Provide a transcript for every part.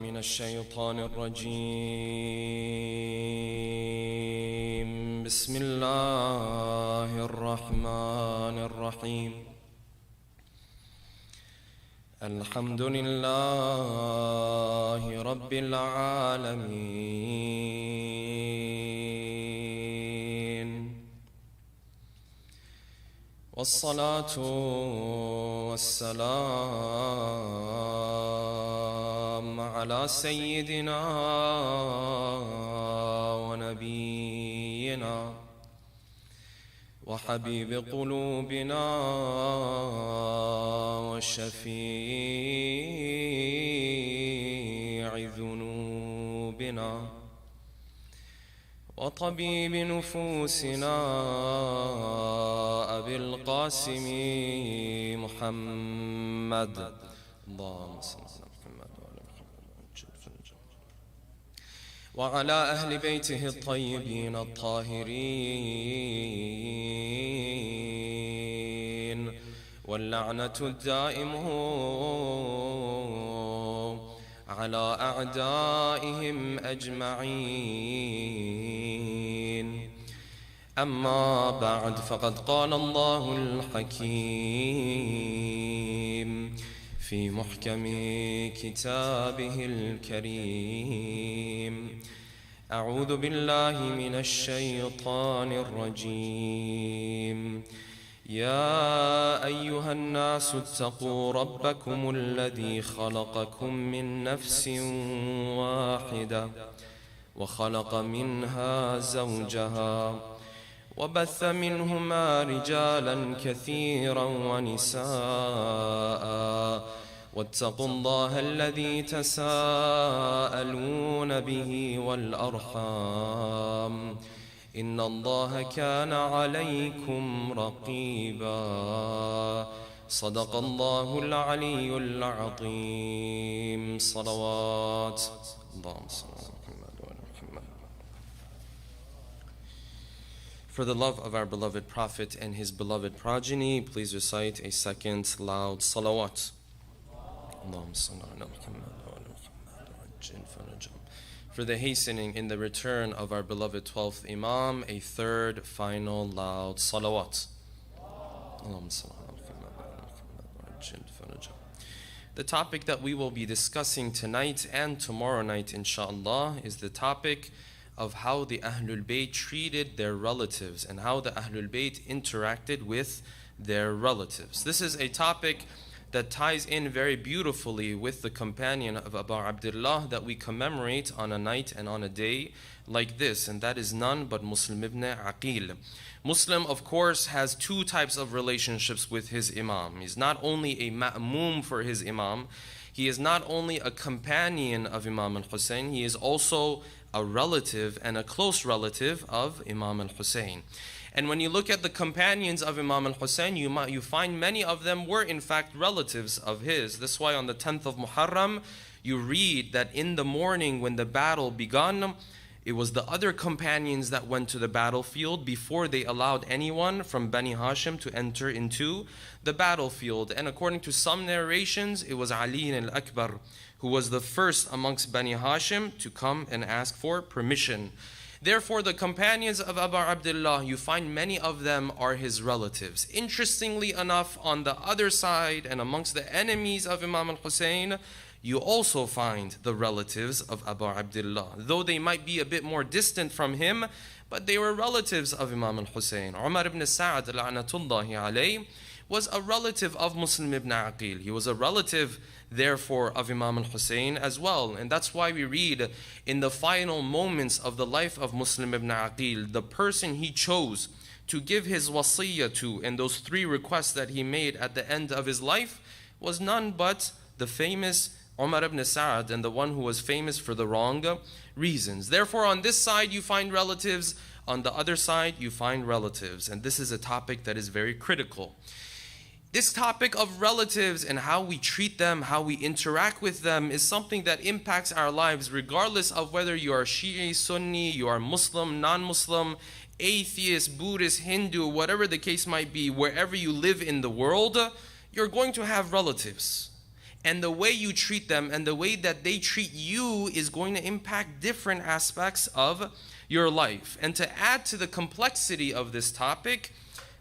من الشيطان الرجيم. بسم الله الرحمن الرحيم. الحمد لله رب العالمين، والصلاة والسلام على سيدنا ونبينا وحبيب قلوبنا وشفيع ذنوبنا وطبيب نفوسنا أبي القاسم محمد، اللهم صل على محمد وعلى محمد وعلى أهل بيته الطيبين الطاهرين، واللعنة الدائم على أعدائهم أجمعين. أما بعد، فقد قال الله الحكيم في محكم كتابه الكريم: أعوذ بالله من الشيطان الرجيم. يا أيها الناس اتقوا ربكم الذي خلقكم من نفس واحدة وخلق منها زوجها وبث منهما رجالا كثيرا ونساء، واتقوا الله الذي تساءلون به والأرحام، إن الله كان عليكم رقيبا. صدق الله العلي العظيم. صلوات اللهم صل على محمد وعلى محمد. For the love of our beloved Prophet and his beloved progeny, please recite a second loud salawat. Allahumma salli ala Muhammad wa ala Muhammad. For the hastening in the return of our beloved 12th Imam, a third final loud salawat. The topic that we will be discussing tonight and tomorrow night, inshallah, is the topic of how the Ahlul-Bayt treated their relatives and how the Ahlul-Bayt interacted with their relatives. This is a topic that ties in very beautifully with the companion of Abu Abdullah that we commemorate on a night and on a day like this, and that is none but Muslim ibn Aqil. Muslim, of course, has two types of relationships with his Imam. He's not only a ma'moom for his Imam, he is not only a companion of Imam al-Hussein, he is also a relative and a close relative of Imam al-Hussein. And when you look at the companions of Imam al-Hussein, you find many of them were in fact relatives of his. That's why on the 10th of Muharram, you read that in the morning when the battle began, it was the other companions that went to the battlefield before they allowed anyone from Bani Hashim to enter into the battlefield. And according to some narrations, it was Ali al-Akbar who was the first amongst Bani Hashim to come and ask for permission. Therefore, the companions of Abu Abdullah, you find many of them are his relatives. Interestingly enough, on the other side and amongst the enemies of Imam al-Hussein, you also find the relatives of Abu Abdullah. Though they might be a bit more distant from him, but they were relatives of Imam al-Hussein. Umar ibn Sa'ad la'natullahi alayhi was a relative of Muslim ibn Aqil. He was a relative, therefore, of Imam al-Hussein as well. And that's why we read in the final moments of the life of Muslim ibn Aqil, the person he chose to give his wasiyah to and those three requests that he made at the end of his life was none but the famous Umar ibn Sa'ad, and the one who was famous for the wrong reasons. Therefore, on this side you find relatives, on the other side you find relatives. And this is a topic that is very critical. This topic of relatives and how we treat them, how we interact with them, is something that impacts our lives regardless of whether you are Shi'i, Sunni, you are Muslim, non-Muslim, atheist, Buddhist, Hindu, whatever the case might be. Wherever you live in the world, you're going to have relatives. And the way you treat them and the way that they treat you is going to impact different aspects of your life. And to add to the complexity of this topic,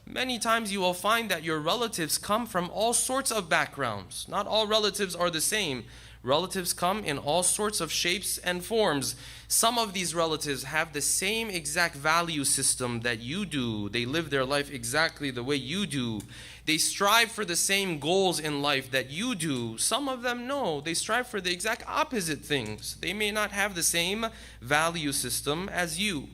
many times you will find that your relatives come from all sorts of backgrounds. Not all relatives are the same. Relatives come in all sorts of shapes and forms. Some of these relatives have the same exact value system that you do. They live their life exactly the way you do. They strive for the same goals in life that you do. Some of them, no. They strive for the exact opposite things. They may not have the same value system as you.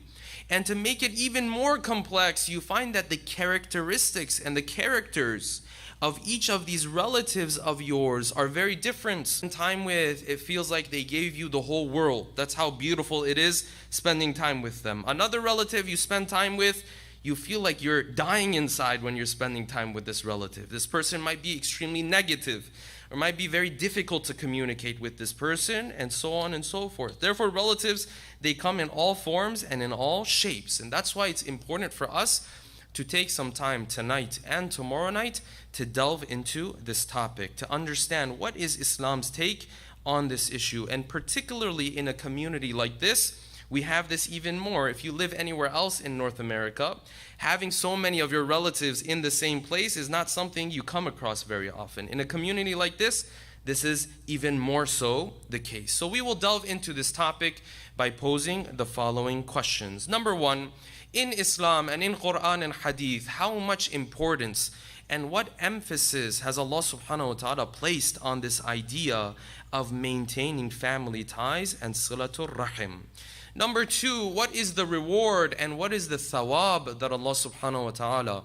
And to make it even more complex, you find that the characteristics and the characters of each of these relatives of yours are very different. Spend time with, it feels like they gave you the whole world. That's how beautiful it is spending time with them. Another relative you spend time with, you feel like you're dying inside when you're spending time with this relative. This person might be extremely negative, or might be very difficult to communicate with this person, and so on and so forth. Therefore, relatives, they come in all forms and in all shapes. And that's why it's important for us to take some time tonight and tomorrow night to delve into this topic, to understand what is Islam's take on this issue. And particularly in a community like this, we have this even more. If you live anywhere else in North America, having so many of your relatives in the same place is not something you come across very often. In a community like this is even more so the case. So we will delve into this topic by posing the following questions. Number one, in Islam and in Quran and Hadith, how much importance and what emphasis has Allah subhanahu wa ta'ala placed on this idea of maintaining family ties and silatul rahim? Number two, what is the reward and what is the thawab that Allah subhanahu wa ta'ala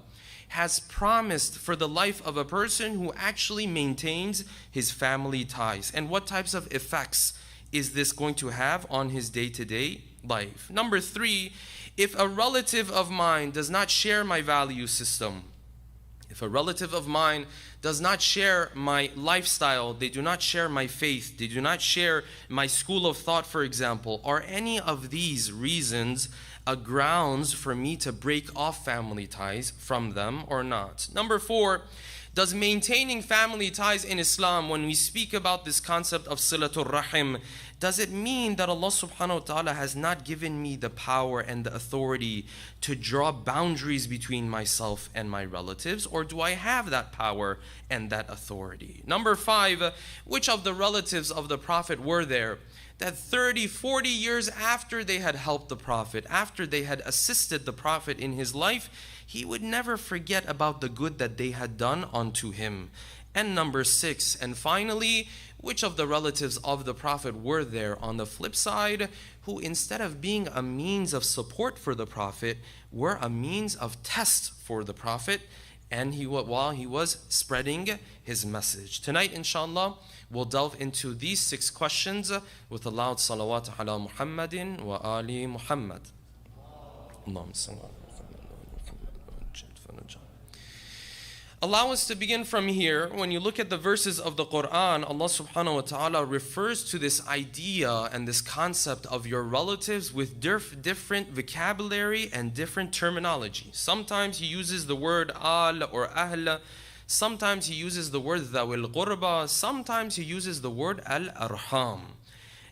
has promised for the life of a person who actually maintains his family ties? And what types of effects is this going to have on his day-to-day life? Number three, if a relative of mine does not share my value system, if a relative of mine does not share my lifestyle, they do not share my faith, they do not share my school of thought, for example, are any of these reasons grounds for me to break off family ties from them or not? Number four, does maintaining family ties in Islam, when we speak about this concept of silatul rahim, does it mean that Allah subhanahu wa ta'ala has not given me the power and the authority to draw boundaries between myself and my relatives? Or do I have that power and that authority? Number five, which of the relatives of the Prophet were there that 30, 40 years after they had helped the Prophet, after they had assisted the Prophet in his life, he would never forget about the good that they had done unto him? And number six, and finally, which of the relatives of the Prophet were there on the flip side who, instead of being a means of support for the Prophet, were a means of test for the Prophet and while he was spreading his message? Tonight, inshallah, we'll delve into these 6 questions with a loud salawat ala Muhammadin wa ali Muhammad. Allahumma salli ala Allow us to begin from here. When you look at the verses of the Quran, Allah subhanahu wa ta'ala refers to this idea and this concept of your relatives with different vocabulary and different terminology. Sometimes He uses the word al or ahl. Sometimes He uses the word dhawil qurba. Sometimes He uses the word al-arham.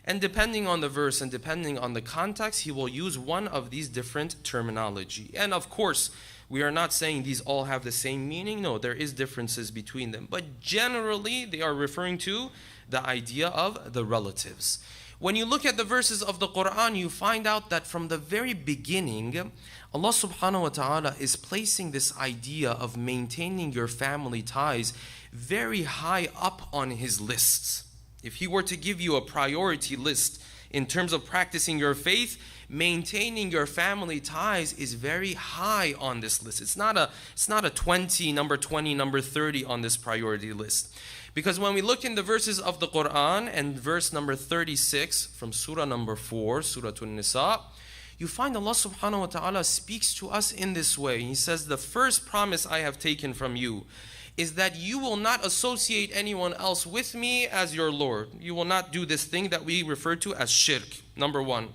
And depending on the verse and depending on the context, He will use one of these different terminology. And of course, we are not saying these all have the same meaning. No, there is differences between them. But generally, they are referring to the idea of the relatives. When you look at the verses of the Quran, you find out that from the very beginning, Allah subhanahu wa ta'ala is placing this idea of maintaining your family ties very high up on His lists. If He were to give you a priority list in terms of practicing your faith, maintaining your family ties is very high on this list. It's not a 20, number 20, number 30 on this priority list. Because when we look in the verses of the Quran and verse number 36 from surah number 4, Surah An-Nisa, you find Allah subhanahu wa ta'ala speaks to us in this way. He says, the first promise I have taken from you is that you will not associate anyone else with me as your Lord. You will not do this thing that we refer to as shirk. Number one.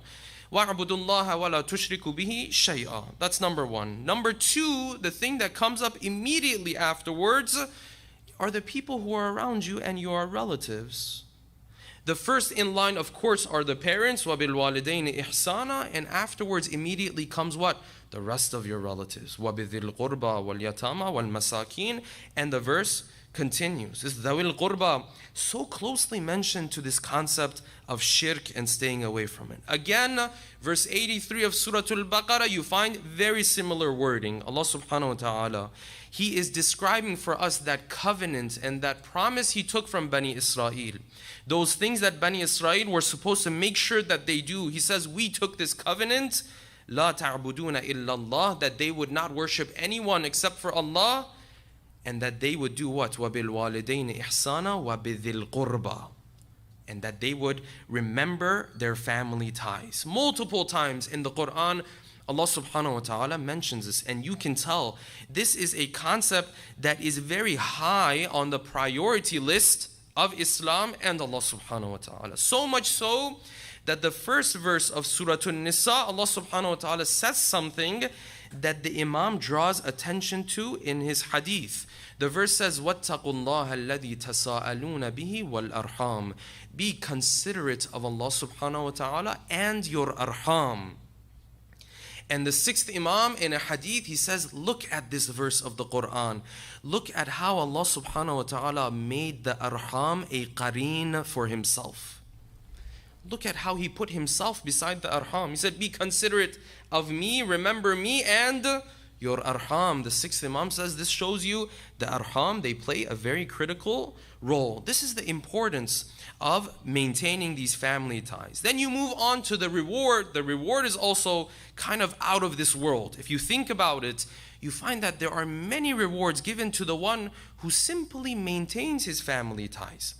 وَاعْبُدُوا اللَّهَ وَلَا تُشْرِكُوا بِهِ شَيْئًا. That's number one. Number two, the thing that comes up immediately afterwards, are the people who are around you and your relatives. The first in line, of course, are the parents, وَبِالْوَالِدَيْنِ إِحْسَانًا, and afterwards immediately comes what? The rest of your relatives. وَبِذِي الْقُرْبَى وَالْيَتَامَى وَالْمَسَاكِينَ, and the verse continues. This ذَوِي الْقُرْبَى, so closely mentioned to this concept of shirk and staying away from it. Again, verse 83 of Surah Al-Baqarah, you find very similar wording. Allah subhanahu wa ta'ala, He is describing for us that covenant and that promise He took from Bani Israel. Those things that Bani Israel were supposed to make sure that they do. He says, we took this covenant, لا تعبدون إلا الله, that they would not worship anyone except for Allah, and that they would do what? وَبِالْوَالِدَيْنِ إِحْسَانًا وَبِذِي الْقُرْبَى, and that they would remember their family ties. Multiple times in the Quran, Allah subhanahu wa ta'ala mentions this, and you can tell this is a concept that is very high on the priority list of Islam and Allah subhanahu wa ta'ala. So much so that the first verse of Surah An-Nisa, Allah subhanahu wa ta'ala says something that the Imam draws attention to in his hadith. The verse says, وَاتَّقُوا اللَّهَ الَّذِي تَسَاءَلُونَ بِهِ وَالْأَرْحَامِ, be considerate of Allah subhanahu wa ta'ala and your arham. And the sixth Imam in a hadith, he says, look at this verse of the Quran. Look at how Allah subhanahu wa ta'ala made the arham a qareen for himself. Look at how He put Himself beside the arham. He said, be considerate of me, remember me and your arham. The sixth Imam says this shows you the arham, they play a very critical role. This is the importance of maintaining these family ties. Then you move on to the reward. The reward is also kind of out of this world. If you think about it, you find that there are many rewards given to the one who simply maintains his family ties.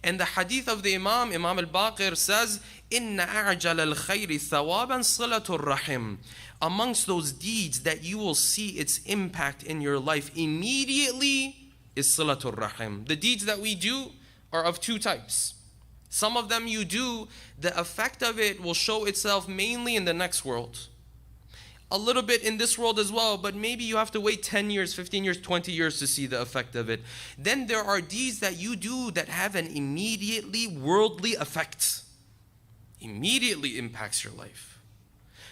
And the hadith of the Imam Al-Baqir says, إِنَّ أَعْجَلَ الْخَيْرِ ثَوَابًا صِلَةُ الرَّحِمِ, amongst those deeds that you will see its impact in your life immediately is صِلَةُ الرَّحِمِ. The deeds that we do are of two types. Some of them you do, the effect of it will show itself mainly in the next world. A little bit in this world as well, but maybe you have to wait 10 years, 15 years, 20 years to see the effect of it. Then there are deeds that you do that have an immediately worldly effect. Immediately impacts your life.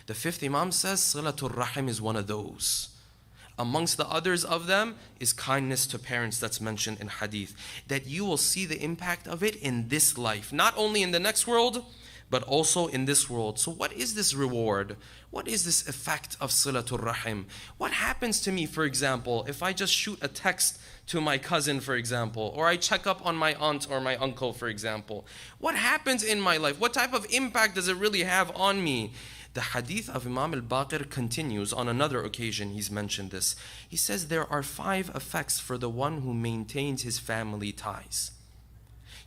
The fifth Imam says, Silatul Rahim is one of those. Amongst the others of them is kindness to parents, that's mentioned in hadith. That you will see the impact of it in this life. Not only in the next world, but also in this world. So what is this reward? What is this effect of Silatul Rahim? What happens to me, for example, if I just shoot a text to my cousin, for example, or I check up on my aunt or my uncle, for example? What happens in my life? What type of impact does it really have on me? The hadith of Imam Al-Baqir continues. On another occasion, he's mentioned this. He says there are 5 effects for the one who maintains his family ties.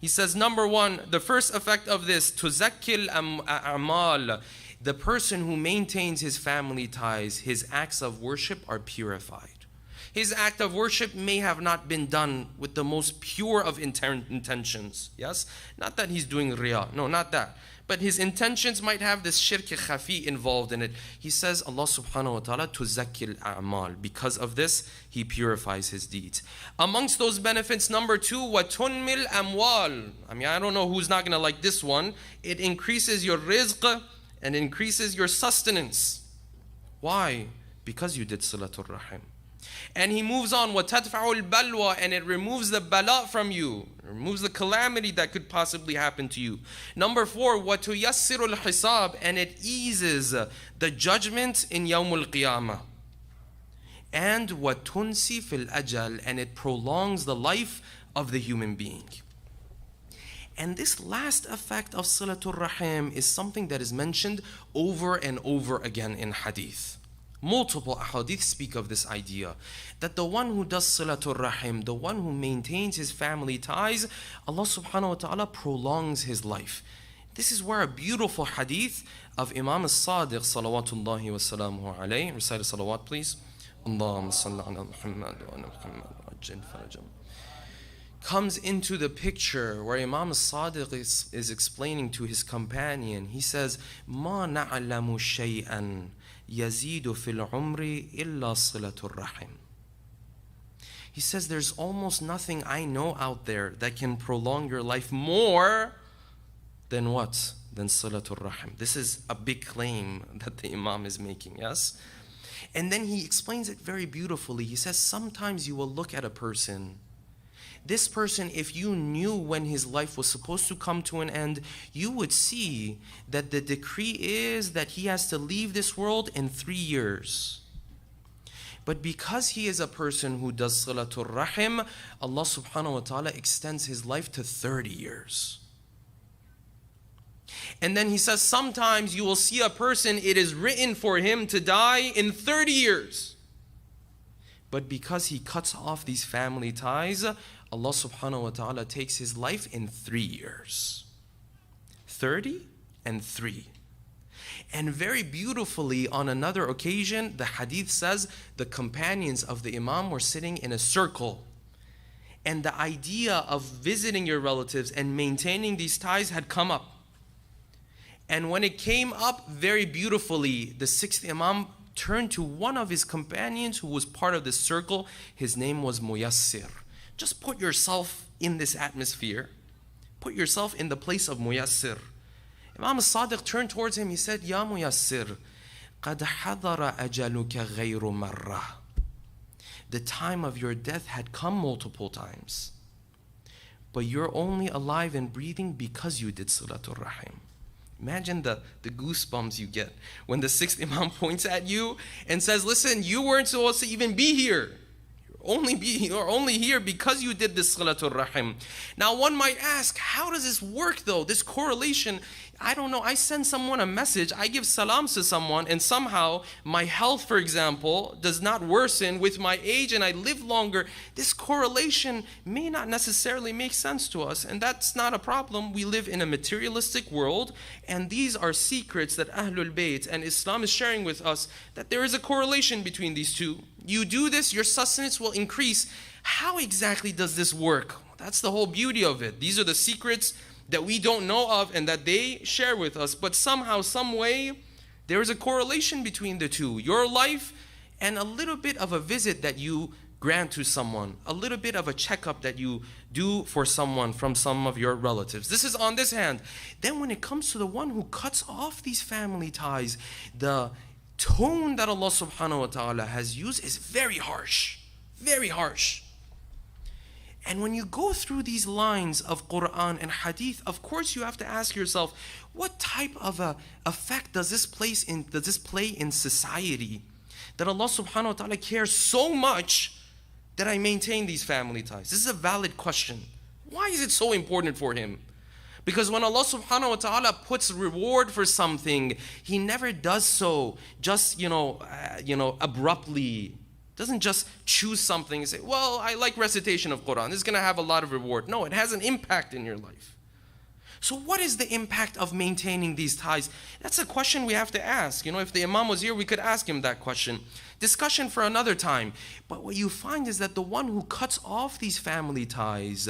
He says, number 1, the first effect of this, tuzakkil a'mal, the person who maintains his family ties, his acts of worship are purified. His act of worship may have not been done with the most pure of intentions. Yes? Not that he's doing riyah. No, not that. But his intentions might have this shirk khafi involved in it. He says, Allah subhanahu wa ta'ala, tuzakkil a'mal. Because of this, He purifies his deeds. Amongst those benefits, number 2, watunmil amwal. I don't know who's not going to like this one. It increases your rizq and increases your sustenance. Why? Because you did silatul rahim. And he moves on, وَتَدْفَعُ الْبَلْوَى, and it removes the bala from you. It removes the calamity that could possibly happen to you. Number 4, وَتُيَسِّرُ الْحِسَابِ, and it eases the judgment in Yawmul Qiyamah. And وَتُنْسِي فِي الْأَجَلِ, and it prolongs the life of the human being. And this last effect of Silatul Rahim is something that is mentioned over and over again in hadith. Multiple ahadith speak of this idea, that the one who does Silatul Rahim, the one who maintains his family ties, Allah subhanahu wa ta'ala prolongs his life. This is where a beautiful hadith of Imam al-Sadiq salawatullahi wa salamuhu alayhi, recite a salawat please, Allahumma salli ala Muhammad wa ala Muhammad wa ajil farajam, comes into the picture where Imam al-Sadiq is explaining to his companion. He says, Ma na'alamu shay'an yazidu fil umri illa silatul rahim. He says, there's almost nothing I know out there that can prolong your life more than what? Than Salatul Rahim. This is a big claim that the Imam is making, yes? And then he explains it very beautifully. He says, sometimes you will look at a person. This person, if you knew when his life was supposed to come to an end, you would see that the decree is that he has to leave this world in 3 years. But because he is a person who does Salatul Rahim, Allah subhanahu wa ta'ala extends his life to 30 years. And then he says, sometimes you will see a person, it is written for him to die in 30 years. But because he cuts off these family ties, Allah subhanahu wa ta'ala takes his life in 3 years. 30 and 3. And very beautifully, on another occasion, the hadith says the companions of the Imam were sitting in a circle. And the idea of visiting your relatives and maintaining these ties had come up. And when it came up very beautifully, the 6th Imam turned to one of his companions who was part of this circle. His name was Muyassir. Just put yourself in this atmosphere. Put yourself in the place of Muyassir. Imam al-Sadiq turned towards him. He said, Ya Muyassir, قَدْ حَضَرَ أَجَلُكَ غَيْرُ مَرَّةٍ. The time of your death had come multiple times. But you're only alive and breathing because you did Salatul Rahim. Imagine the goosebumps you get when the 6th Imam points at you and says, listen, you weren't supposed to even be here. You're only here because you did this Salatul Rahim. Now one might ask, how does this work though? This correlation, I don't know. I send someone a message, I give salams to someone, and somehow my health, for example, does not worsen with my age and I live longer. This correlation may not necessarily make sense to us, and that's not a problem. We live in a materialistic world, and these are secrets that Ahlul-Bayt and Islam is sharing with us, that there is a correlation between these two. You do this, your sustenance will increase. How exactly does this work? That's the whole beauty of it. These are the secrets that we don't know of and that they share with us. But somehow, some way, there is a correlation between the two. Your life and a little bit of a visit that you grant to someone. A little bit of a checkup that you do for someone from some of your relatives. This is on this hand. Then when it comes to the one who cuts off these family ties, the tone that Allah subhanahu wa ta'ala has used is very harsh. Very harsh. And when you go through these lines of Quran and Hadith, of course you have to ask yourself, what type of a effect does this play in society? That Allah subhanahu wa ta'ala cares so much that I maintain these family ties. This is a valid question. Why is it so important for him? Because when Allah subhanahu wa ta'ala puts reward for something, He never does so just, abruptly. Doesn't just choose something and say, well, I like recitation of Quran. This is going to have a lot of reward. No, it has an impact in your life. So what is the impact of maintaining these ties? That's a question we have to ask. If the Imam was here, we could ask him that question. Discussion for another time. But what you find is that the one who cuts off these family ties,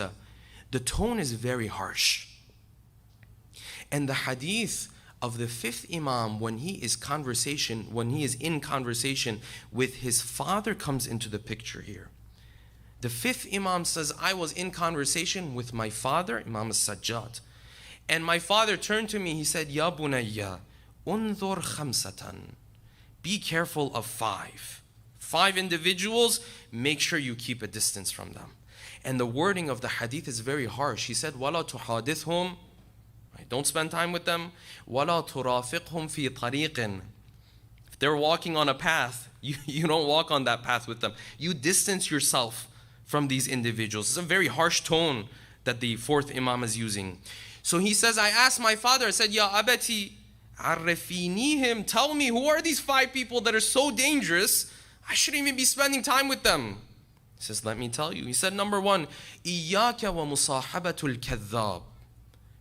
the tone is very harsh. And the hadith of the 5th Imam, when he is in conversation with his father, comes into the picture here. The 5th Imam says, I was in conversation with my father, Imam al-Sajjad. And my father turned to me, he said, Ya bunayya, unzur khamsatan. Be careful of 5. 5 individuals, make sure you keep a distance from them. And the wording of the hadith is very harsh. He said, وَلَا تُحَادِثْهُمْ. Don't spend time with them. وَلَا تُرَافِقْهُمْ فِي طَرِيقٍ. If they're walking on a path, you don't walk on that path with them. You distance yourself from these individuals. It's a very harsh tone that the 4th Imam is using. So he says, I asked my father, I said, Ya abati, arrafinihim. Tell me, who are these 5 people that are so dangerous, I shouldn't even be spending time with them? He says, let me tell you. He said, number 1, إِيَّاكَ وَمُصَاحَبَةُ الْكَذَّابِ.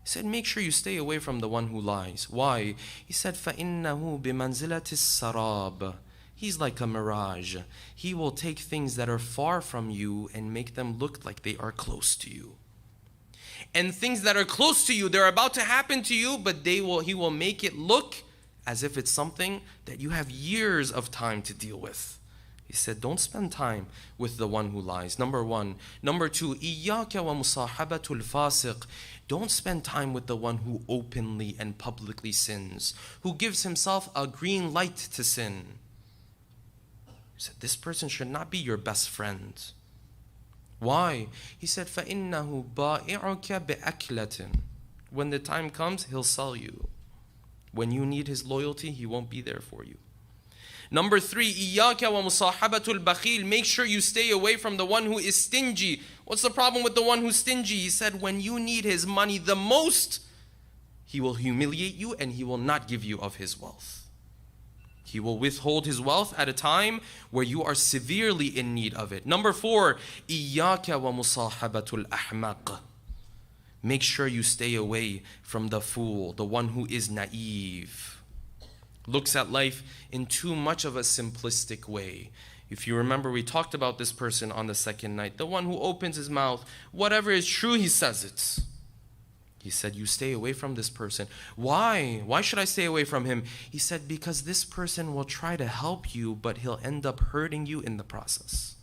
He said, make sure you stay away from the one who lies. Why? He said, فَإِنَّهُ بِمَنْزِلَةِ السَّرَابِ. He's like a mirage. He will take things that are far from you and make them look like they are close to you. And things that are close to you, they're about to happen to you, but he will make it look as if it's something that you have years of time to deal with. He said, don't spend time with the one who lies. Number one. Number two, إِيَّاكَ وَمُصَاحَبَةُ الْفَاسِقِ. Don't spend time with the one who openly and publicly sins, who gives himself a green light to sin. He said, this person should not be your best friend. Why? He said, فَإِنَّهُ بَائِعُكَ بِأَكْلَةٍ. When the time comes, he'll sell you. When you need his loyalty, he won't be there for you. Number three, إِيَّاكَ وَمُصَاحَبَةُ الْبَخِيلِ. Make sure you stay away from the one who is stingy. What's the problem with the one who's stingy? He said, when you need his money the most, he will humiliate you and he will not give you of his wealth. He will withhold his wealth at a time where you are severely in need of it. Number four, إِيَّاكَ وَمُصَاحَبَةُ الْأَحْمَقِ. Make sure you stay away from the fool, the one who is naive, looks at life in too much of a simplistic way. If you remember, we talked about this person on the second night. The one who opens his mouth, whatever is true, he says it. He said, you stay away from this person. Why? Why should I stay away from him? He said, because this person will try to help you, but he'll end up hurting you in the process.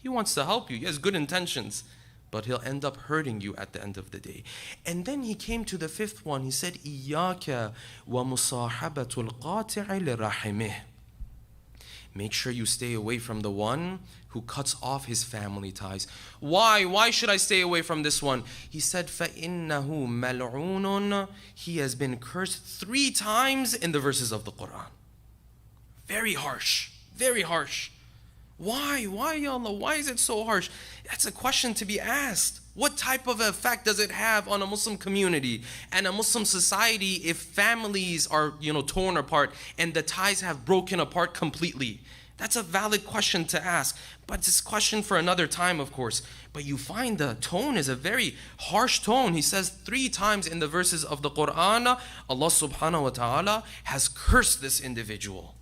He wants to help you. He has good intentions, but he'll end up hurting you at the end of the day. And then he came to the fifth one. He said, إِيَّاكَ وَمُصَاحَبَةُ الْقَاطِعِ لِرَحِمِهِ. Make sure you stay away from the one who cuts off his family ties. Why? Why should I stay away from this one? He said, فَإِنَّهُ مَلْعُونٌ. He has been cursed 3 times in the verses of the Quran. Very harsh. Very harsh. Why? Why, Ya Allah? Why is it so harsh? That's a question to be asked. What type of effect does it have on a Muslim community and a Muslim society if families are, torn apart and the ties have broken apart completely? That's a valid question to ask. But it's a question for another time, of course. But you find the tone is a very harsh tone. He says 3 times in the verses of the Quran, Allah subhanahu wa ta'ala has cursed this individual.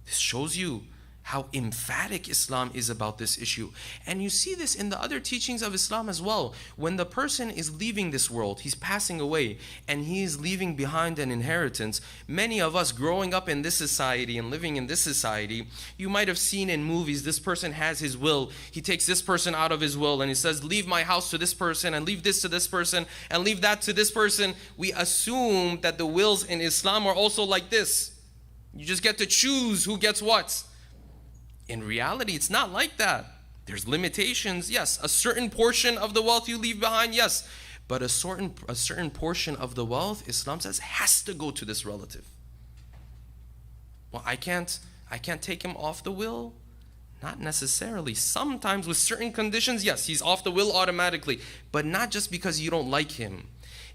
This shows you how emphatic Islam is about this issue. And you see this in the other teachings of Islam as well. When the person is leaving this world, he's passing away, and he is leaving behind an inheritance. Many of us growing up in this society and living in this society, you might have seen in movies, this person has his will. He takes this person out of his will and he says, leave my house to this person and leave this to this person and leave that to this person. We assume that the wills in Islam are also like this. You just get to choose who gets what. In reality, it's not like that. There's limitations, yes. A certain portion of the wealth you leave behind, yes. But a certain portion of the wealth, Islam says, has to go to this relative. Well, I can't take him off the will? Not necessarily. Sometimes with certain conditions, yes, he's off the will automatically. But not just because you don't like him.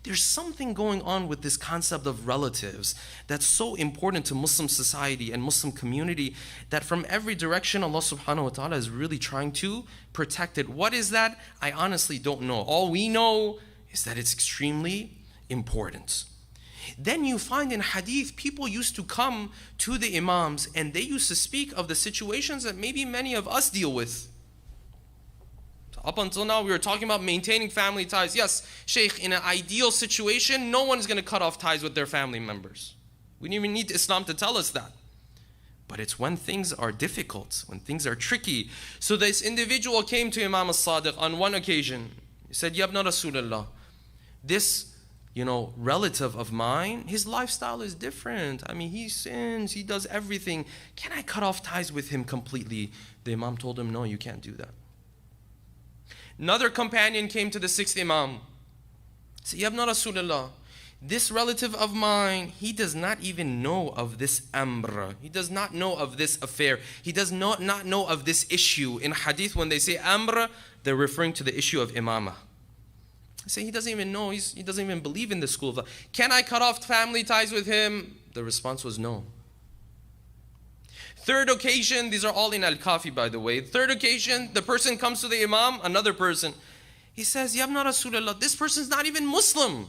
There's something going on with this concept of relatives that's so important to Muslim society and Muslim community that from every direction Allah subhanahu wa ta'ala is really trying to protect it. What is that? I honestly don't know. All we know is that it's extremely important. Then you find in hadith, people used to come to the imams and they used to speak of the situations that maybe many of us deal with. Up until now, we were talking about maintaining family ties. Yes, Shaykh, in an ideal situation, no one is going to cut off ties with their family members. We don't even need Islam to tell us that. But it's when things are difficult, when things are tricky. So this individual came to Imam al-Sadiq on one occasion. He said, Ya ibn Rasulullah, this, relative of mine, his lifestyle is different. I mean, he sins, he does everything. Can I cut off ties with him completely? The Imam told him, no, you can't do that. Another companion came to the 6th Imam. He said, Ya ibn Rasulullah, this relative of mine, he does not even know of this amr. He does not know of this affair. He does not know of this issue. In hadith, when they say amr, they're referring to the issue of imamah. I say, he doesn't even know. He doesn't even believe in the school of thought. Can I cut off family ties with him? The response was no. Third occasion, these are all in Al-Kafi, by the way. Third occasion, the person comes to the Imam, another person. He says, Ya ibn Rasulullah, this person's not even Muslim.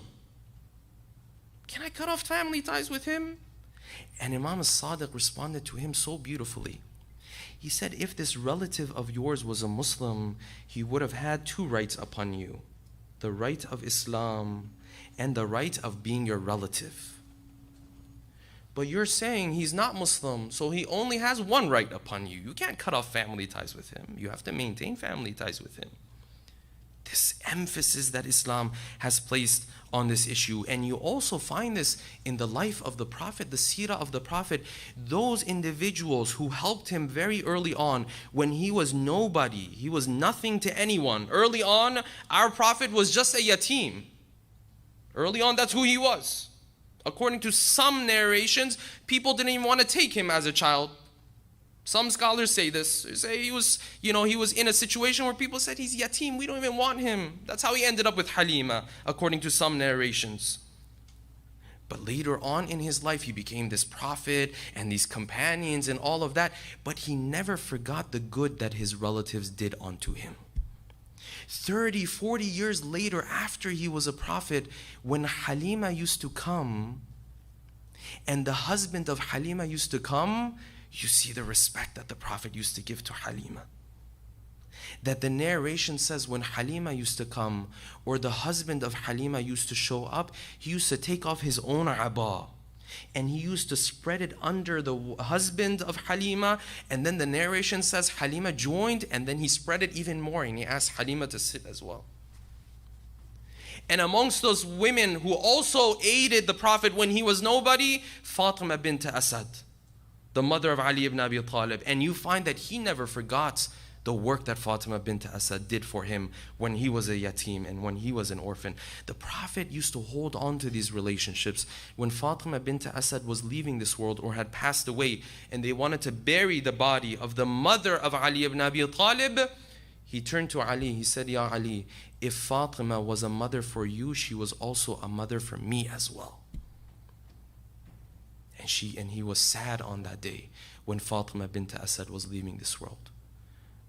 Can I cut off family ties with him? And Imam al-Sadiq responded to him so beautifully. He said, if this relative of yours was a Muslim, he would have had 2 rights upon you. The right of Islam and the right of being your relative. But you're saying he's not Muslim, so he only has one right upon you. You can't cut off family ties with him. You have to maintain family ties with him. This emphasis that Islam has placed on this issue. And you also find this in the life of the Prophet, the seerah of the Prophet. Those individuals who helped him very early on when he was nobody, he was nothing to anyone. Early on, our Prophet was just a yatim. Early on, that's who he was. According to some narrations, people didn't even want to take him as a child. Some scholars say this. They say he was in a situation where people said he's yatim, we don't even want him. That's how he ended up with Halima, according to some narrations. But later on in his life, he became this prophet and these companions and all of that. But he never forgot the good that his relatives did unto him. 30, 40 years later, after he was a prophet, when Halima used to come, and the husband of Halima used to come, you see the respect that the Prophet used to give to Halima. That the narration says when Halima used to come, or the husband of Halima used to show up, he used to take off his own aba, and he used to spread it under the husband of Halima. And then the narration says Halima joined, and then he spread it even more, and he asked Halima to sit as well. And amongst those women who also aided the Prophet when he was nobody, Fatima bint Asad, the mother of Ali ibn Abi Talib. And you find that he never forgot the work that Fatima bint Asad did for him when he was a yatim and when he was an orphan. The Prophet used to hold on to these relationships. When Fatima bint Asad was leaving this world or had passed away, and they wanted to bury the body of the mother of Ali ibn Abi Talib, he turned to Ali, he said, Ya Ali, if Fatima was a mother for you, she was also a mother for me as well. And he was sad on that day when Fatima bint Asad was leaving this world.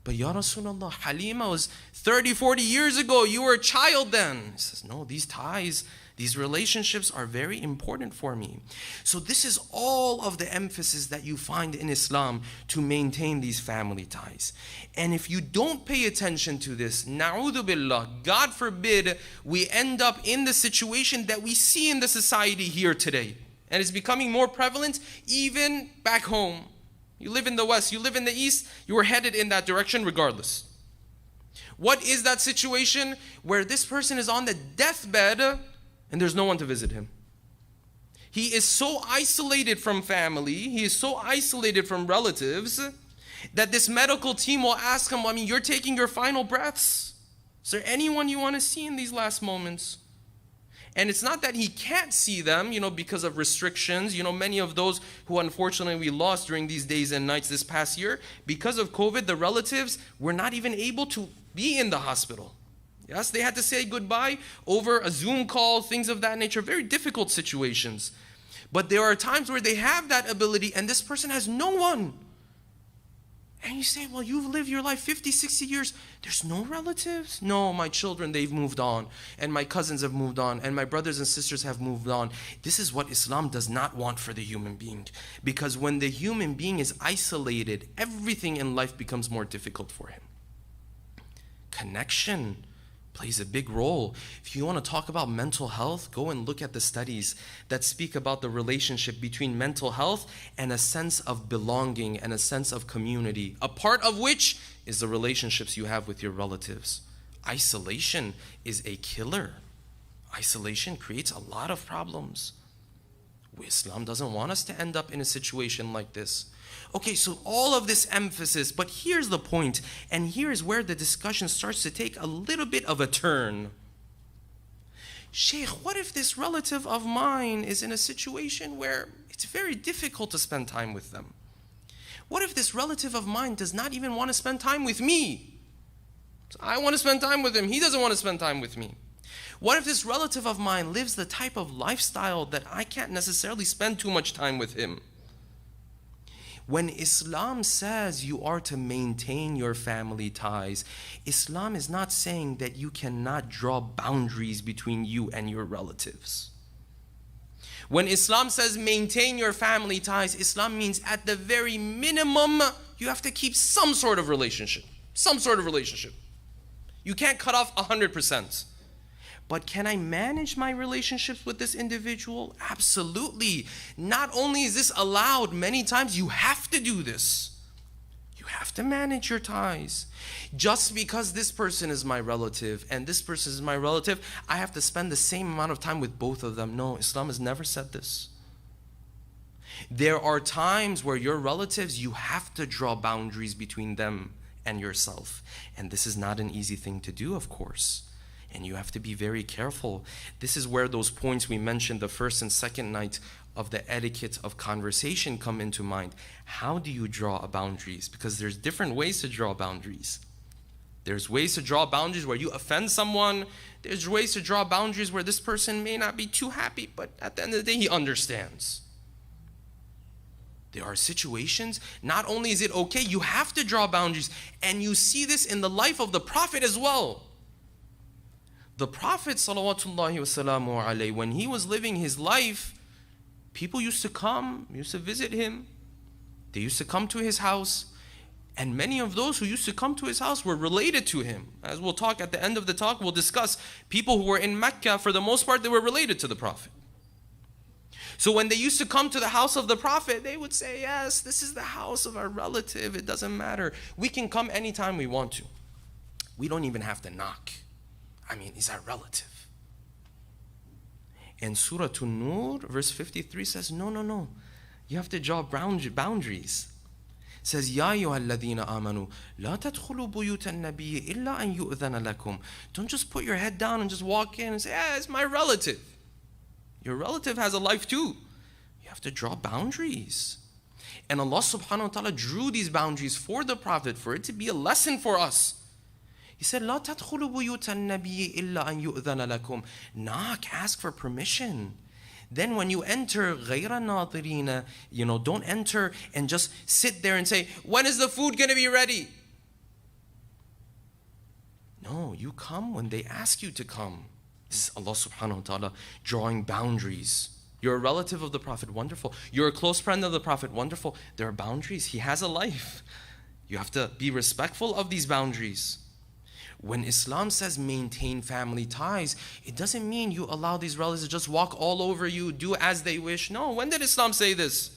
But Ya Rasulullah, Halima was 30, 40 years ago. You were a child then. He says, no, these ties, these relationships are very important for me. So this is all of the emphasis that you find in Islam to maintain these family ties. And if you don't pay attention to this, na'udhu billah, God forbid, we end up in the situation that we see in the society here today. And it's becoming more prevalent even back home. You live in the West, you live in the East, you are headed in that direction regardless. What is that situation where this person is on the deathbed and there's no one to visit him? He is so isolated from family, he is so isolated from relatives that this medical team will ask him, you're taking your final breaths. Is there anyone you want to see in these last moments? And it's not that he can't see them, because of restrictions. Many of those who unfortunately we lost during these days and nights this past year, because of COVID, the relatives were not even able to be in the hospital. Yes, they had to say goodbye over a Zoom call, things of that nature, very difficult situations. But there are times where they have that ability and this person has no one. And you say, well, you've lived your life 50, 60 years. There's no relatives? No, my children, they've moved on. And my cousins have moved on. And my brothers and sisters have moved on. This is what Islam does not want for the human being. Because when the human being is isolated, everything in life becomes more difficult for him. Connection plays a big role. If you want to talk about mental health, go and look at the studies that speak about the relationship between mental health and a sense of belonging and a sense of community, a part of which is the relationships you have with your relatives. Isolation is a killer. Isolation creates a lot of problems. Islam doesn't want us to end up in a situation like this. Okay, so all of this emphasis, but here's the point, and here's where the discussion starts to take a little bit of a turn. Sheikh, what if this relative of mine is in a situation where it's very difficult to spend time with them? What if this relative of mine does not even want to spend time with me? So I want to spend time with him, he doesn't want to spend time with me. What if this relative of mine lives the type of lifestyle that I can't necessarily spend too much time with him? When Islam says you are to maintain your family ties, Islam is not saying that you cannot draw boundaries between you and your relatives. When Islam says maintain your family ties, Islam means at the very minimum, you have to keep some sort of relationship. Some sort of relationship. You can't cut off 100%. But can I manage my relationships with this individual? Absolutely. Not only is this allowed, many times you have to do this. You have to manage your ties. Just because this person is my relative and this person is my relative, I have to spend the same amount of time with both of them. No, Islam has never said this. There are times where your relatives, you have to draw boundaries between them and yourself. And this is not an easy thing to do, of course. And you have to be very careful. This is where those points we mentioned the first and second night of the etiquette of conversation come into mind. How do you draw boundaries? Because there's different ways to draw boundaries. There's ways to draw boundaries where you offend someone. There's ways to draw boundaries where this person may not be too happy, but at the end of the day, he understands. There are situations, not only is it okay, you have to draw boundaries. And you see this in the life of the Prophet as well. The Prophet, salawatullahi wasalamu alayhi, when he was living his life, people used to come, used to visit him. They used to come to his house. And many of those who used to come to his house were related to him. As we'll talk at the end of the talk, we'll discuss people who were in Mecca, for the most part, they were related to the Prophet. So when they used to come to the house of the Prophet, they would say, yes, this is the house of our relative. It doesn't matter. We can come anytime we want to. We don't even have to knock. I mean, he's our relative. And Surah An-Nur, verse 53 says, no. You have to draw boundaries. It says, Ya ayyuhalladhina amanu, la tadkhulu buyuta an-nabiyyi illa an yu'dhana lakum. Don't just put your head down and just walk in and say, yeah, it's my relative. Your relative has a life too. You have to draw boundaries. And Allah subhanahu wa ta'ala drew these boundaries for the Prophet, for it to be a lesson for us. He said, لا تدخلوا بيوت النبي إلا أن يؤذن لكم. Knock, ask for permission. Then when you enter, غير ناظرين, don't enter and just sit there and say, when is the food going to be ready? No, you come when they ask you to come. This is Allah subhanahu wa ta'ala drawing boundaries. You're a relative of the Prophet, wonderful. You're a close friend of the Prophet, wonderful. There are boundaries. He has a life. You have to be respectful of these boundaries. When Islam says maintain family ties, it doesn't mean you allow these relatives to just walk all over you, do as they wish. No, when did Islam say this?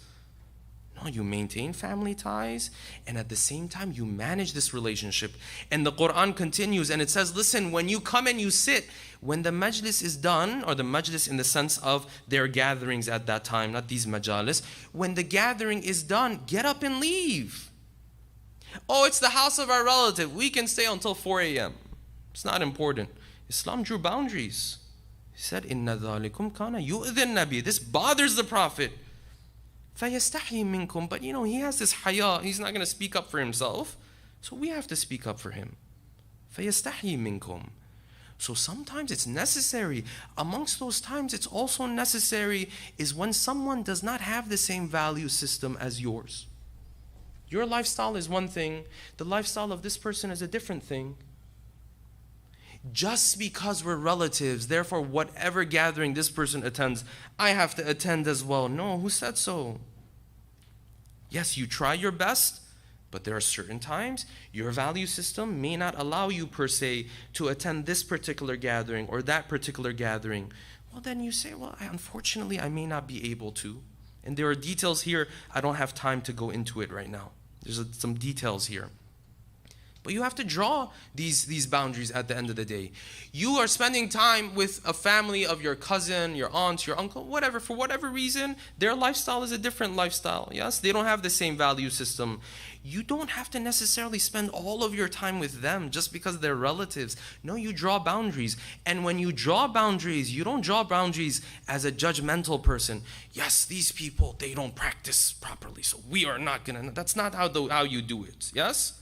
No, you maintain family ties, and at the same time you manage this relationship. And the Quran continues and it says, listen, when you come and you sit, when the majlis is done, or the majlis in the sense of their gatherings at that time, not these majalis, when the gathering is done, get up and leave. Oh, it's the house of our relative. We can stay until 4 a.m. It's not important. Islam drew boundaries. He said, Inna dhalikum kana yu'dhin nabi. This bothers the Prophet. فَيَسْتَحْيِ مِنْكُمْ. But he has this haya. He's not going to speak up for himself. So we have to speak up for him. فَيَسْتَحْيِ مِنْكُمْ. So sometimes it's necessary. Amongst those times, it's also necessary is when someone does not have the same value system as yours. Your lifestyle is one thing. The lifestyle of this person is a different thing. Just because we're relatives, therefore whatever gathering this person attends, I have to attend as well. No, who said so? Yes, you try your best, but there are certain times your value system may not allow you per se to attend this particular gathering or that particular gathering. Well, then you say, well, unfortunately, I may not be able to. And there are details here. I don't have time to go into it right now. There's some details here. But you have to draw these boundaries at the end of the day. You are spending time with a family of your cousin, your aunt, your uncle, whatever. For whatever reason, their lifestyle is a different lifestyle. Yes, they don't have the same value system. You don't have to necessarily spend all of your time with them just because they're relatives. No, you draw boundaries. And when you draw boundaries, you don't draw boundaries as a judgmental person. Yes, these people, they don't practice properly, so we are not going to. That's not how you do it. Yes?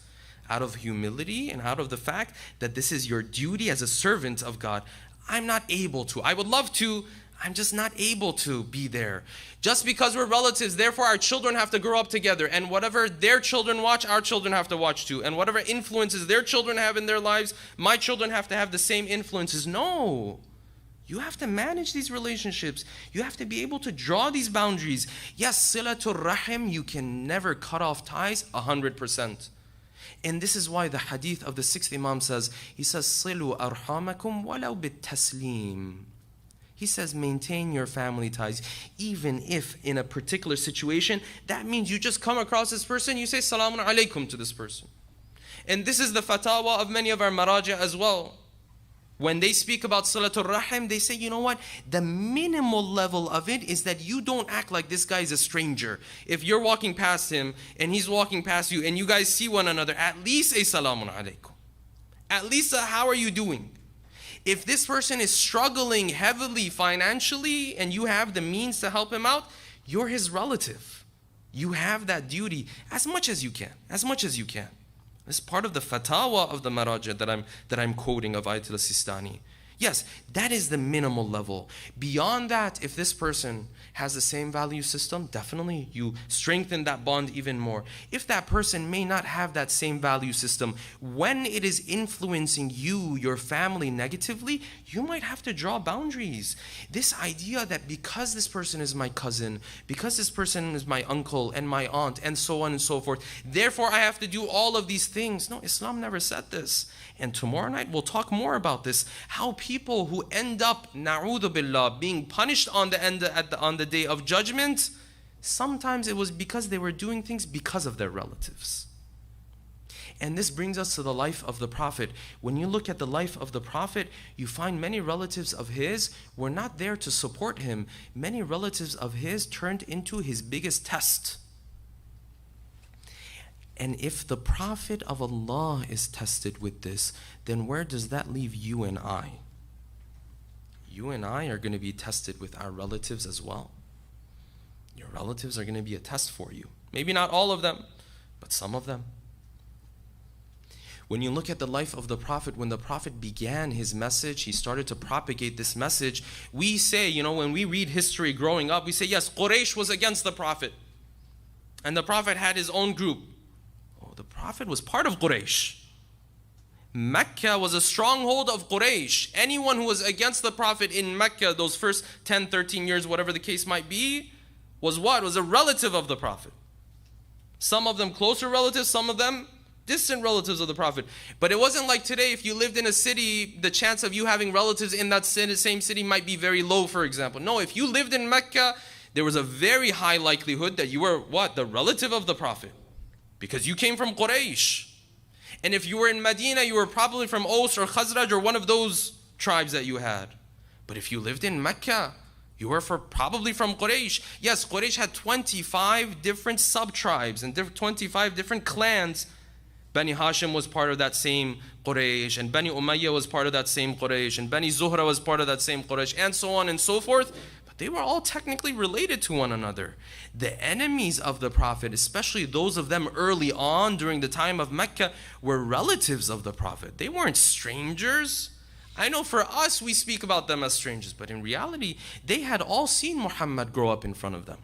Out of humility and out of the fact that this is your duty as a servant of God. I'm not able to. I would love to. I'm just not able to be there. Just because we're relatives, therefore our children have to grow up together. And whatever their children watch, our children have to watch too. And whatever influences their children have in their lives, my children have to have the same influences. No. You have to manage these relationships. You have to be able to draw these boundaries. Yes, silatul rahim, you can never cut off ties 100%. And this is why the hadith of the sixth Imam says, he says, صِلُوا أَرْحَامَكُمْ وَلَوْ بِالتَّسْلِيمِ. He says, maintain your family ties, even if in a particular situation, that means you just come across this person, you say salamun alaykum to this person. And this is the fatwa of many of our maraja as well. When they speak about Salatul Rahim, they say, you know what? The minimal level of it is that you don't act like this guy is a stranger. If you're walking past him and he's walking past you and you guys see one another, at least say Salamun Alaikum. At least how are you doing? If this person is struggling heavily financially and you have the means to help him out, you're his relative. You have that duty as much as you can. As much as you can. This is part of the fatwa of the Maraja that I'm quoting of Ayatul Sistani. Yes, that is the minimal level. Beyond that, if this person has the same value system, definitely you strengthen that bond even more. If that person may not have that same value system, when it is influencing you, your family negatively, you might have to draw boundaries. This idea that because this person is my cousin, because this person is my uncle and my aunt and so on and so forth, therefore I have to do all of these things. No, Islam never said this. And tomorrow night we'll talk more about this. How people who end up, na'udhu billah, being punished on the day of judgment, sometimes it was because they were doing things because of their relatives. And this brings us to the life of the Prophet. When you look at the life of the Prophet, you find many relatives of his were not there to support him. Many relatives of his turned into his biggest test. And if the Prophet of Allah is tested with this, then where does that leave you and I? You and I are going to be tested with our relatives as well. Your relatives are going to be a test for you. Maybe not all of them, but some of them. When you look at the life of the Prophet, when the Prophet began his message, he started to propagate this message. We say, when we read history growing up, we say, yes, Quraysh was against the Prophet. And the Prophet had his own group. The Prophet was part of Quraysh. Mecca was a stronghold of Quraysh. Anyone who was against the Prophet in Mecca, those first 10, 13 years, whatever the case might be, was what? Was a relative of the Prophet. Some of them closer relatives, some of them distant relatives of the Prophet. But it wasn't like today, if you lived in a city, the chance of you having relatives in that same city might be very low, for example. No, if you lived in Mecca, there was a very high likelihood that you were what? The relative of the Prophet. Because you came from Quraysh. And if you were in Medina, you were probably from Aus or Khazraj or one of those tribes that you had. But if you lived in Mecca, you were probably from Quraysh. Yes, Quraysh had 25 different sub-tribes and 25 different clans. Bani Hashim was part of that same Quraysh, and Bani Umayyah was part of that same Quraysh, and Bani Zuhra was part of that same Quraysh, and so on and so forth. They were all technically related to one another. The enemies of the Prophet, especially those of them early on during the time of Mecca, were relatives of the Prophet. They weren't strangers. I know for us, we speak about them as strangers, but in reality, they had all seen Muhammad grow up in front of them.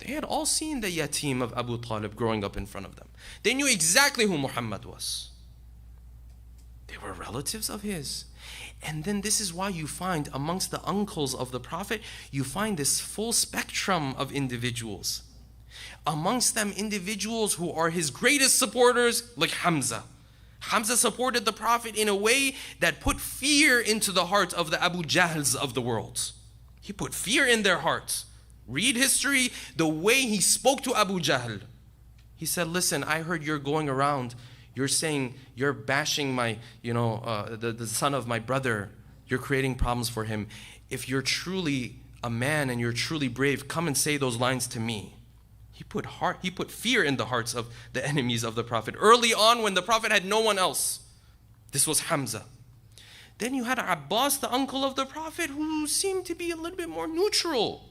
They had all seen the yatim of Abu Talib growing up in front of them. They knew exactly who Muhammad was. They were relatives of his. And then this is why you find amongst the uncles of the Prophet, you find this full spectrum of individuals. Amongst them, individuals who are his greatest supporters, like Hamza. Hamza supported the Prophet in a way that put fear into the heart of the Abu Jahls of the world. He put fear in their hearts. Read history, the way he spoke to Abu Jahl. He said, listen, I heard you're going around, you're saying, you're bashing my, the son of my brother. You're creating problems for him. If you're truly a man and you're truly brave, come and say those lines to me. He put fear in the hearts of the enemies of the Prophet. Early on when the Prophet had no one else. This was Hamza. Then you had Abbas, the uncle of the Prophet, who seemed to be a little bit more neutral.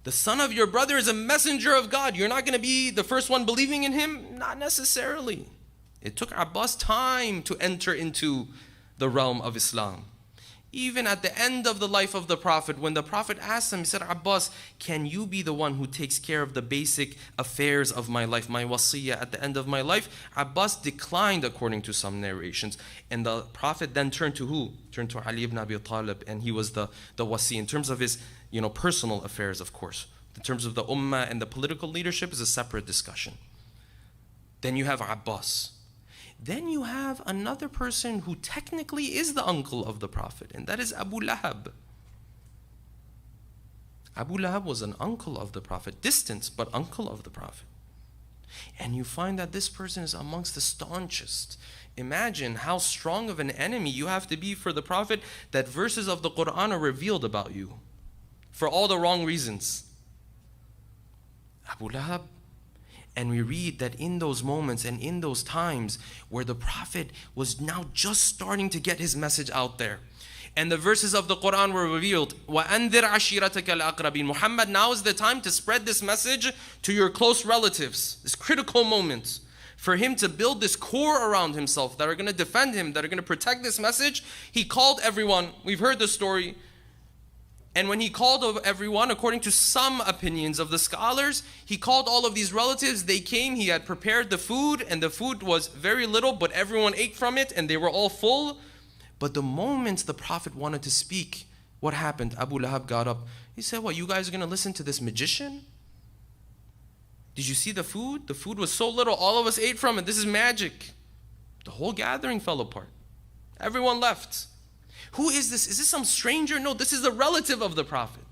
The son of your brother is a messenger of God. You're not going to be the first one believing in him? Not necessarily. It took Abbas time to enter into the realm of Islam. Even at the end of the life of the Prophet, when the Prophet asked him, he said, Abbas, can you be the one who takes care of the basic affairs of my life, my wasiyah at the end of my life? Abbas declined according to some narrations. And the Prophet then turned to who? Turned to Ali ibn Abi Talib, and he was the wasi in terms of his personal affairs, of course. In terms of the ummah and the political leadership is a separate discussion. Then you have Abbas. Then you have another person who technically is the uncle of the Prophet, and that is Abu Lahab. Abu Lahab was an uncle of the Prophet, distant, but uncle of the Prophet. And you find that this person is amongst the staunchest. Imagine how strong of an enemy you have to be for the Prophet that verses of the Quran are revealed about you for all the wrong reasons. Abu Lahab. And we read that in those moments and in those times where the Prophet was now just starting to get his message out there, and the verses of the Quran were revealed, وَأَنذِرْ عَشِيرَتَكَ الْأَقْرَبِينَ, Muhammad, now is the time to spread this message to your close relatives. This critical moment for him to build this core around himself that are going to defend him, that are going to protect this message. He called everyone. We've heard the story. And when he called everyone, according to some opinions of the scholars, he called all of these relatives. They came, he had prepared the food, and the food was very little, but everyone ate from it, and they were all full. But the moment the Prophet wanted to speak, what happened? Abu Lahab got up. He said, what, you guys are going to listen to this magician? Did you see the food? The food was so little, all of us ate from it. This is magic. The whole gathering fell apart. Everyone left. Who is this? Is this some stranger? No, this is a relative of the Prophet.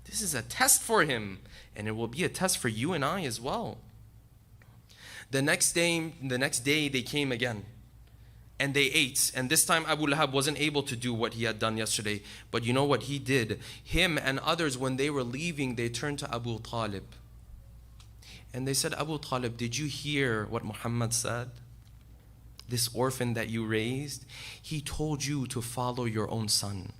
This is a test for him, and it will be a test for you and I as well. The next day they came again, and they ate. And this time Abu Lahab wasn't able to do what he had done yesterday. But you know what he did? Him and others, when they were leaving, they turned to Abu Talib. And they said, Abu Talib, did you hear what Muhammad said? This orphan that you raised, he told you to follow your own son.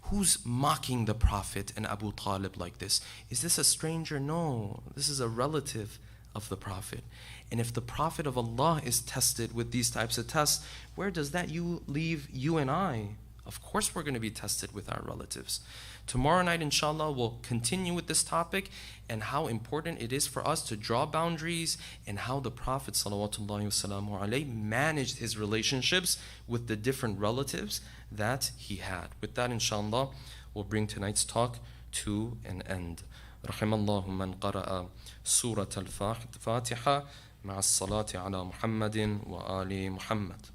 Who's mocking the Prophet and Abu Talib like this? Is this a stranger? No, this is a relative of the Prophet. And if the Prophet of Allah is tested with these types of tests, where does that leave you and I? Of course we're going to be tested with our relatives. Tomorrow night, inshallah, we'll continue with this topic and how important it is for us to draw boundaries and how the Prophet ﷺ managed his relationships with the different relatives that he had. With that, inshallah, we'll bring tonight's talk to an end. رحم الله من قرأ سورة الفاتحة مع الصلاة على محمد وآل محمد.